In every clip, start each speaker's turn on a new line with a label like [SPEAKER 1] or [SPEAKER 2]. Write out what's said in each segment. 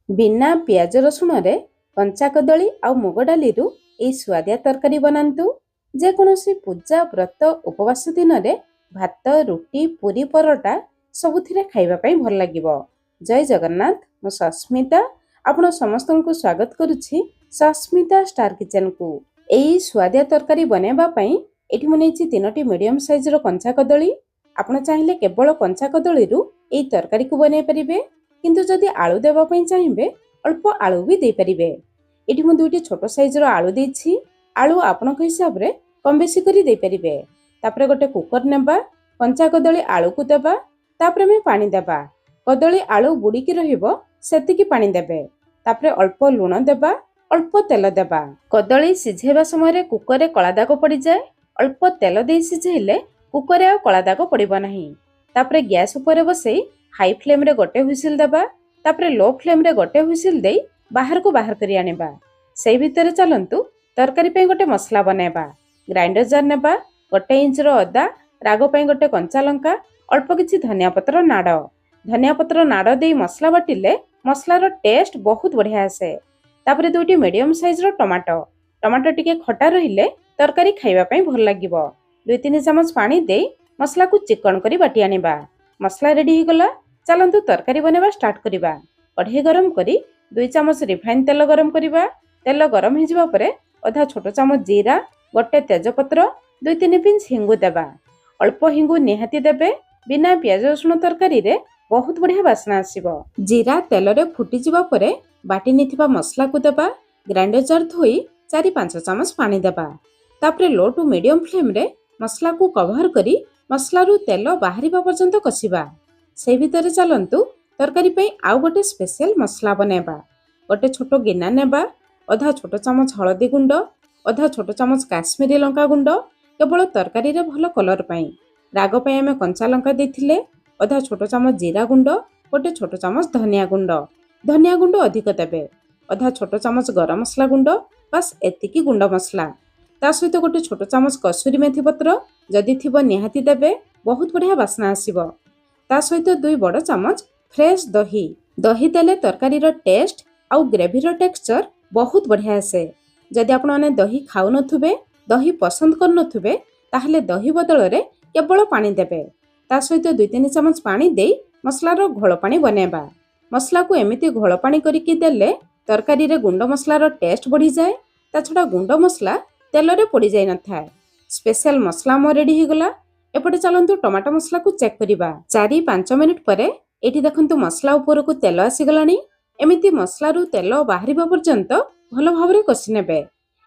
[SPEAKER 1] बिना पियाज रसुण रे कंचा कदली आउ मुग डाली এই ସୁଆଦିଆ ତରକାରୀ बनातु। जेकोसी पूजा व्रत उपवास दिन में भात रुटी पूरी परोटा सबुथिरे खाइबा पई भल लागिबो। जय जगन्नाथ। मु सस्मिता आपण समस्त को स्वागत करुछि सस्मिता स्टार किचन को। एई सुआदिया तरकारी बनेबा पई एठी मु नेछि 3टी मीडियम साइज रो कंचा कदली। आपण चाहिले केवल कंचा कदली रु एई तरकारी को बनै परिबे, किंतु जदि आलू देबा पई चाहिबे अल्प आलू भी दे परिबे। एठी मु 2टी छोट साइज रो आलू देछि। आलू आपनक हिसाब रे कम बेसी करी दे परिबे। तापरे गोटे कुकर नेबा, कंचा कदली आलू को देबा, तापरे में पानी देबा। कदली आलू बुड़ी की रहिबो सेतिकी पानी देबे। तापरे अल्प लूण देबा, अल्प तेल देबा। कदली सिझेबा समय रे कुकर रे कला दाग पड़ी जाए। अल्प तेल दे सिझेले कुकर रे आ कला दाग पड़िबो नाही। तापरे गैस ऊपर बसई हाई फ्लेम रे गोटे हुइसिल देबा। तापरे लो फ्लेम रे गोटे हुइसिल देई बाहर को बाहर करी आनिबा। सेई भितरे चलंतु तरकारी पे गोटे मसला बनेबा। ग्राइंडर जार नेबा, गोटे इंच रो अदा, रागो पे गोटे कंचा लंका, अल्प किछि धनिया पत्र नाड़। धनिया पत्र नाड़ देई मसला बाटिले मसलार टेस्ट बहुत बढ़िया आसे। तापरे 2टी मीडियम साइज रो टमाटो। टमाटो टिके खटा रहिले तरकारी खाइबा पई भल लागिबो। 2-3 चमच पानी देई मसला को चिकन करी बाटी आनिबा। मसला रेडी हो गला। चलंतु तरकारी बनेबा स्टार्ट करिबा। कढ़ाई गरम करी 2 चमच रिफाइन तेल गरम करिबा। तेल गरम हो जिबा परे आधा छोट चमच जीरा, गोटे तेजपत्र, 2-3 पिंच हिंगु देबा। अल्प हिंगु निहाती देबे। बिना पियाज रसुण तरकारी रे बहुत बढ़िया बासना आसीबो। जीरा तेल रे फुटी जिबा परे बाटी निथिबा मसला को देबा। ग्राइंडर जार धोई 4-5 चमच पानी देबा। तापरे लो टू मीडियम फ्लेम रे मसला को कवर करी मसला रु तेल बाहरिबा पर्यंत कसिबा। सेई भितरे चलंतु तरकारी पे आउ गोटे स्पेशल मसला बनेबा। गोटे छोट गिना नेबा। आधा छोट चमच हळदी गुंड, आधा छोट चमच काश्मीरी लंका गुंड केवल तरकारी रे भलो कलर पाई। राग पे आमे कंचा लंका देथिले। आधा छोट चमच जीरा गुंड, गोटे छोट चमच धनिया गुंड। धनिया गुंड अधिक देबे। आधा छोट चमच गरम मसला गुंड, बस एतिकी गुंड मसला। ता सहित गोटे छोट चमच कसूरी मेथी पत्र जदि थिबो निहाती देबे, बहुत बढ़िया बासना आसीबो। ता सहित 2 बड़ चमच फ्रेश दही। दही देले तरकारी रो टेस्ट आउ ग्रेवी रो टेक्सचर बहुत बढ़िया आसे। जदि आपण माने दही खाउ नथुबे, दही पसंद कर नथुबे, ताहले दही बदल रे केवल पानी देबे। ता सहित 2-3 चमच पानी देई मसला रो घोल पानी बनेबा। मसला को एमिति घोल पानी करिकि देले तरकारी रे गुंड मसला रो टेस्ट बढ़ी जाए। ता छडा गुंड मसला तेल रे पड़ी जाय न थाए। स्पेशल मसला मो रेडी हो गला। एपटे चलंतु टमाटो मसला को चेक करिबा। 4-5 मिनिट परे एठी देखंतु मसला ऊपर को तेल आसी गलानी। एमिति मसला रु तेल बाहरिबा पर्यंत भलो भाबरे कसी नेबे।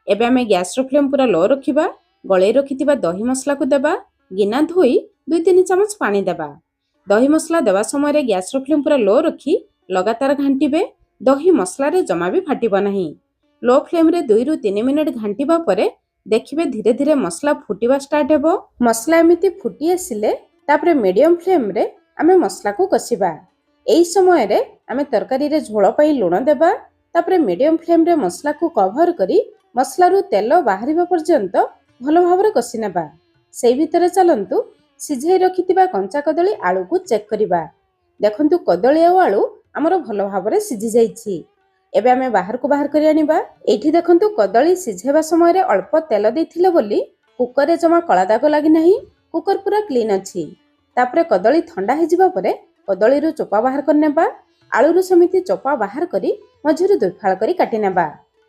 [SPEAKER 1] एबे आमे गैस रो फ्लेम पूरा लो रखिबा। गळे रखितिबा दही मसला को देबा। गिना धोई 2-3 चमच पानी देबा। दही मसला देबा समय रे गैस रो फ्लेम पूरा लो रखी लगातार घांटीबे। दही मसला रे जमा भी फाटिबो नाही। लो फ्लेम रे 2-3 मिनिट घांटीबा परे देखिबे धीरे धीरे मसला फुटिबा स्टार्ट हेबो। मसला एमिति फुटी आसिले तापरे मीडियम फ्लेम रे आमे मसला को कसिबा। एई समय रे आमे तरकारी रे झोल पई लूण देबा। तापरे मीडियम फ्लेम रे मसला को कवर करी मसला रु तेल बाहरिबा पर्यंत भलो भाबरे कसी नेबा। सेई भितरे चलंतु सिझाई रखितिबा कंचा कदली आलू को चेक करिबा। देखंतु कदली आ आलू हमरो भलो भाबरे सिझी जाईछि। एबे आमे बाहर को बाहर करी आनिबा। एठी देखंतु कदली सिझेबा समय रे अल्प तेल देथिले बोली कुकर रे जमा कला दाग लागि नाही। कुकर पूरा क्लीन अछि। तापरे कदली ठंडा हे जिबा परे कदली रु चोपा बाहर कर नेबा। आलू रु समिति चोपा बाहर करी मझिरु 2 फाळ करी काटी नेबा।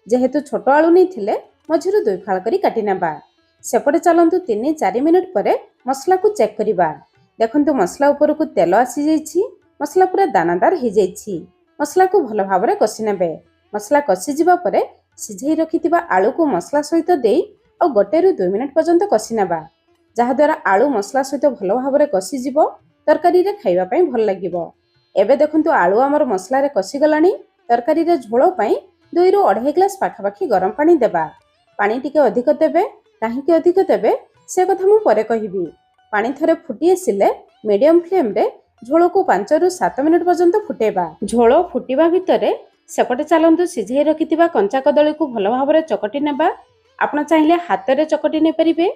[SPEAKER 1] जेहेतु छोट आलू नै थिले मझिरु 2 फाळ करी काटी नेबा। सेपटे चलंतु 3-4 मिनिट परे मसला को चेक करिबा। देखंतु मसला ऊपर को तेल आसी जाईछि। मसला पूरा दानादार हे जाईछि। मसला को भलो भाबरे कसी नेबे। मसला कसी जिबा परे सिझाई रखितिबा आलू को मसला सहित देई आ 1-2 मिनिट पर्यंत कसी नेबा। जहा द्वारा आलू मसला सहित भलो भाबरे कसी जिवो। तरकारी रे खाइबा पई भल लागिवो। एबे देखंतु आलू हमर मसला रे कसी गलानी। तरकारी रे झोल पई 2-2.5 ग्लास पाखापाखी गरम पानी देबा। पानी टिके अधिक देबे। काहेकि अधिक देबे से कथा मु परे कहिबी। पानी थरे फुटी आसिले मीडियम फ्लेम रे झोल को 5-7 मिनिट पर्यंत फुटेबा। झोल फुटिबा भितरे सेपटे चलंतु सिझाई रखितिबा कंचा कदली को भलो भाबरे चकटी नेबा। आपण चाहिले हाथ रे चकटी नै परिबे।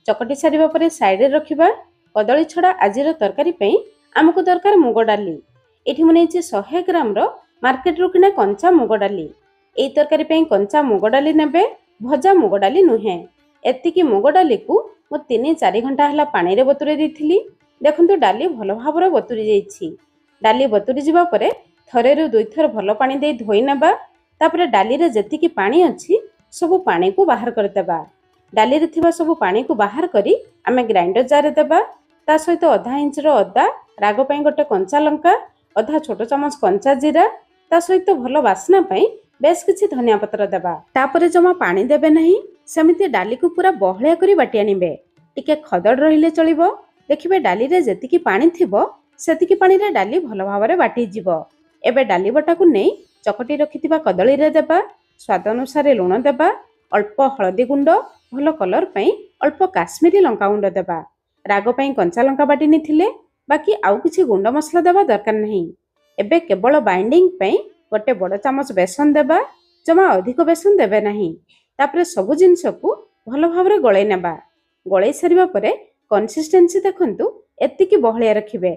[SPEAKER 1] चकटी सारिबा परे साइड रे रखिबा। कदली छडा आजिर तरकारी पई हमको दरकार मुग डाली। एठी मु नेछि 100 ग्राम रो ମାର୍କେଟରୁ କିଣା କଞ୍ଚା ମୁଗ ଡାଲି। ଏଇ ତରକାରୀ ପାଇଁ କଞ୍ଚା ମୁଗ ଡାଲି ନେବେ, ଭଜା ମୁଗ ଡାଲି ନୁହେଁ। ଏତିକି ମୁଗ ଡାଲିକୁ ମୁଁ 3-4 ଘଣ୍ଟା ହେଲା ପାଣିରେ ବତୁରେଇ ଦେଇଥିଲି। ଦେଖନ୍ତୁ ଡାଲି ଭଲ ଭାବରେ ବତୁରି ଯାଇଛି। ଡାଲି ବତୁରି ଯିବା ପରେ ଥରେରୁ 2 ଥର ଭଲ ପାଣି ଦେଇ ଧୋଇ ନେବା। ତାପରେ ଡାଲିରେ ଯେତିକି ପାଣି ଅଛି ସବୁ ପାଣିକୁ ବାହାର କରିଦେବା। ଡାଲିରେ ଥିବା ସବୁ ପାଣିକୁ ବାହାର କରି ଆମେ ଗ୍ରାଇଣ୍ଡର ଜାରରେ ଦେବା। ତା ସହିତ ଅଧା ଇଞ୍ଚର ଅଦା, ରାଗ ପାଇଁ ଗୋଟେ କଞ୍ଚା ଲଙ୍କା, ଅଧା ଛୋଟ ଚାମଚ କଞ୍ଚା ଜିରା, ତା ସହିତ ଭଲ ବାସ୍ନା ପାଇଁ ବେଶ କିଛି ଧନିଆ ପତ୍ର ଦେବା। ତାପରେ ଜମା ପାଣି ଦେବେ ନାହିଁ, ସେମିତି ଡାଲିକୁ ପୁରା ବହଳିଆ କରି ବାଟି ଆଣିବେ। ଟିକେ ଖଦଡ଼ ରହିଲେ ଚଳିବ। ଦେଖିବେ ଡାଲିରେ ଯେତିକି ପାଣି ଥିବ ସେତିକି ପାଣିରେ ଡାଲି ଭଲ ଭାବରେ ବାଟିଯିବ। ଏବେ ଡାଲି ବଟାକୁ ନେଇ ଚକଟି ରଖିଥିବା କଦଳୀରେ ଦେବା। ସ୍ୱାଦ ଅନୁସାରେ ଲୁଣ ଦେବା, ଅଳ୍ପ ହଳଦୀ ଗୁଣ୍ଡ, ଭଲ କଲର ପାଇଁ ଅଳ୍ପ କାଶ୍ମୀରୀ ଲଙ୍କା ଗୁଣ୍ଡ ଦେବା। ରାଗ ପାଇଁ କଞ୍ଚା ଲଙ୍କା ବାଟି ନେଇଥିଲେ, ବାକି ଆଉ କିଛି ଗୁଣ୍ଡ ମସଲା ଦେବା ଦରକାର ନାହିଁ। ଏବେ କେବଳ ବାଇଣ୍ଡିଂ ପାଇଁ ଗୋଟେ ବଡ଼ ଚାମଚ ବେସନ ଦେବା। ଜମା ଅଧିକ ବେସନ ଦେବେ ନାହିଁ। ତାପରେ ସବୁ ଜିନିଷକୁ ଭଲ ଭାବରେ ଗୋଳେଇ ନେବା। ଗୋଳେଇ ସାରିବା ପରେ କନସିଷ୍ଟେନ୍ସି ଦେଖନ୍ତୁ ଏତିକି ବହଳିଆ ରଖିବେ।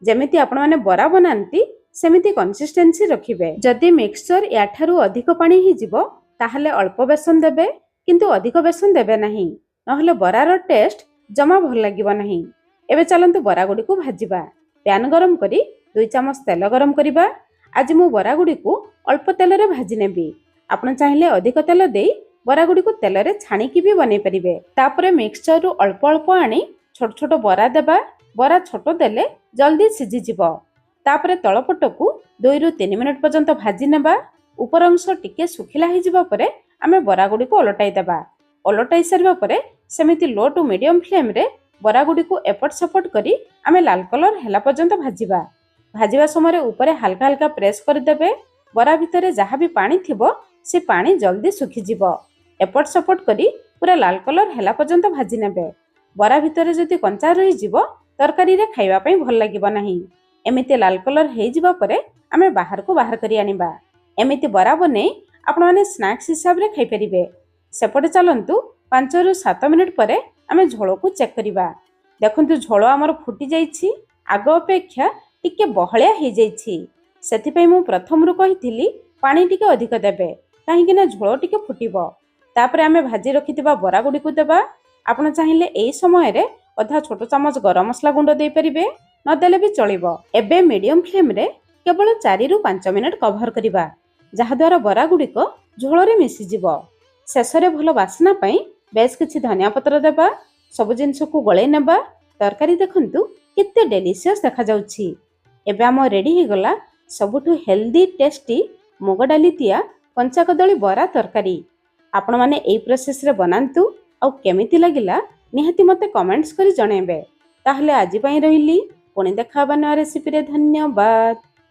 [SPEAKER 1] ଯେମିତି ଆପଣମାନେ ବରା ବନାନ୍ତି ସେମିତି କନସିଷ୍ଟେନ୍ସି ରଖିବେ। ଯଦି ମିକ୍ସଚର ୟାଠାରୁ ଅଧିକ ପାଣି ହେଇଯିବ ତାହେଲେ ଅଳ୍ପ ବେସନ ଦେବେ, କିନ୍ତୁ ଅଧିକ ବେସନ ଦେବେ ନାହିଁ, ନହେଲେ ବରାର ଟେଷ୍ଟ ଜମା ଭଲ ଲାଗିବ ନାହିଁ। ଏବେ ଚାଲନ୍ତୁ ବରା ଗୁଡ଼ିକୁ ଭାଜିବା। ପ୍ୟାନ ଗରମ କରି 2 ଚାମଚ ତେଲ ଗରମ କରିବା। ଆଜି ମୁଁ ବରା ଗୁଡ଼ିକୁ ଅଳ୍ପ ତେଲରେ ଭାଜି ନେବି। ଆପଣ ଚାହିଁଲେ ଅଧିକ ତେଲ ଦେଇ ବରା ଗୁଡ଼ିକୁ ତେଲରେ ଛାଣିକି ବି ବନେଇ ପାରିବେ। ତାପରେ ମିକ୍ସଚରରୁ ଅଳ୍ପ ଅଳ୍ପ ଆଣି ଛୋଟ ଛୋଟ ବରା ଦେବା। ବରା ଛୋଟ ଦେଲେ ଜଲ୍ଦି ସିଝିଯିବ। ତାପରେ ତଳପଟକୁ 2-3 ମିନିଟ୍ ପର୍ଯ୍ୟନ୍ତ ଭାଜି ନେବା। ଉପର ଅଂଶ ଟିକେ ଶୁଖିଲା ହେଇଯିବା ପରେ ଆମେ ବରା ଗୁଡ଼ିକୁ ଓଲଟାଇ ଦେବା। ଓଲଟାଇ ସାରିବା ପରେ ସେମିତି ଲୋ ଟୁ ମିଡିୟମ ଫ୍ଲେମ୍ରେ ବରା ଗୁଡ଼ିକୁ ଏପଟ ସେପଟ କରି ଆମେ ଲାଲ କଲର ହେଲା ପର୍ଯ୍ୟନ୍ତ ଭାଜିବା। ଭାଜିବା ସମୟରେ ଉପରେ ହାଲକା ହାଲକା ପ୍ରେସ୍ କରିଦେବେ। ବରା ଭିତରେ ଯାହା ବି ପାଣି ଥିବ ସେ ପାଣି ଜଲ୍ଦି ଶୁଖିଯିବ। ଏପଟ ସେପଟ କରି ପୁରା ଲାଲ କଲର ହେଲା ପର୍ଯ୍ୟନ୍ତ ଭାଜି ନେବେ। ବରା ଭିତରେ ଯଦି କଞ୍ଚା ରହିଯିବ ତରକାରୀରେ ଖାଇବା ପାଇଁ ଭଲ ଲାଗିବ ନାହିଁ। ଏମିତି ଲାଲ କଲର ହେଇଯିବା ପରେ ଆମେ ବାହାରକୁ ବାହାର କରି ଆଣିବା। ଏମିତି ବରା ବନେଇ ଆପଣମାନେ ସ୍ନାକ୍ସ ହିସାବରେ ଖାଇପାରିବେ। ସେପଟେ ଚାଲନ୍ତୁ 5-7 ମିନିଟ୍ ପରେ ଆମେ ଝୋଳକୁ ଚେକ୍ କରିବା। ଦେଖନ୍ତୁ ଝୋଳ ଆମର ଫୁଟି ଯାଇଛି। ଆଗ ଅପେକ୍ଷା ଟିକେ ବହଳିଆ ହେଇଯାଇଛି। ସେଥିପାଇଁ ମୁଁ ପ୍ରଥମରୁ କହିଥିଲି ପାଣି ଟିକେ ଅଧିକ ଦେବେ, କାହିଁକି ନା ଝୋଳ ଟିକେ ଫୁଟିବ। ତାପରେ ଆମେ ଭାଜି ରଖିଥିବା ବରା ଗୁଡ଼ିକୁ ଦେବା। ଆପଣ ଚାହିଁଲେ ଏହି ସମୟରେ ଅଧା ଛୋଟ ଚାମଚ ଗରମ ମସଲା ଗୁଣ୍ଡ ଦେଇପାରିବେ, ନଦେଲେ ବି ଚଳିବ। ଏବେ ମିଡିୟମ ଫ୍ଲେମ୍ରେ କେବଳ 4-5 ମିନିଟ୍ କଭର କରିବା, ଯାହାଦ୍ୱାରା ବରା ଗୁଡ଼ିକ ଝୋଳରେ ମିଶିଯିବ। ଶେଷରେ ଭଲ ବାସ୍ନା ପାଇଁ ବେଶ କିଛି ଧନିଆ ପତ୍ର ଦେବା। ସବୁ ଜିନିଷକୁ ଗୋଳେଇ ନେବା। ତରକାରୀ ଦେଖନ୍ତୁ କେତେ ଡେଲିସିୟସ୍ ଦେଖାଯାଉଛି। ଏବେ ଆମ ରେଡି ହେଇଗଲା ସବୁଠୁ ହେଲ୍ଦି ଟେଷ୍ଟି ମୁଗ ଡାଲି ତିଆ କଞ୍ଚା କଦଳୀ ବରା ତରକାରୀ। ଆପଣମାନେ ଏଇ ପ୍ରୋସେସରେ ବନାନ୍ତୁ, ଆଉ କେମିତି ଲାଗିଲା ନିହାତି ମୋତେ କମେଣ୍ଟସ୍ କରି ଜଣାଇବେ। ତାହେଲେ ଆଜି ପାଇଁ ରହିଲି, ପୁଣି ଦେଖା ହେବା ନୂଆ ରେସିପିରେ। ଧନ୍ୟବାଦ।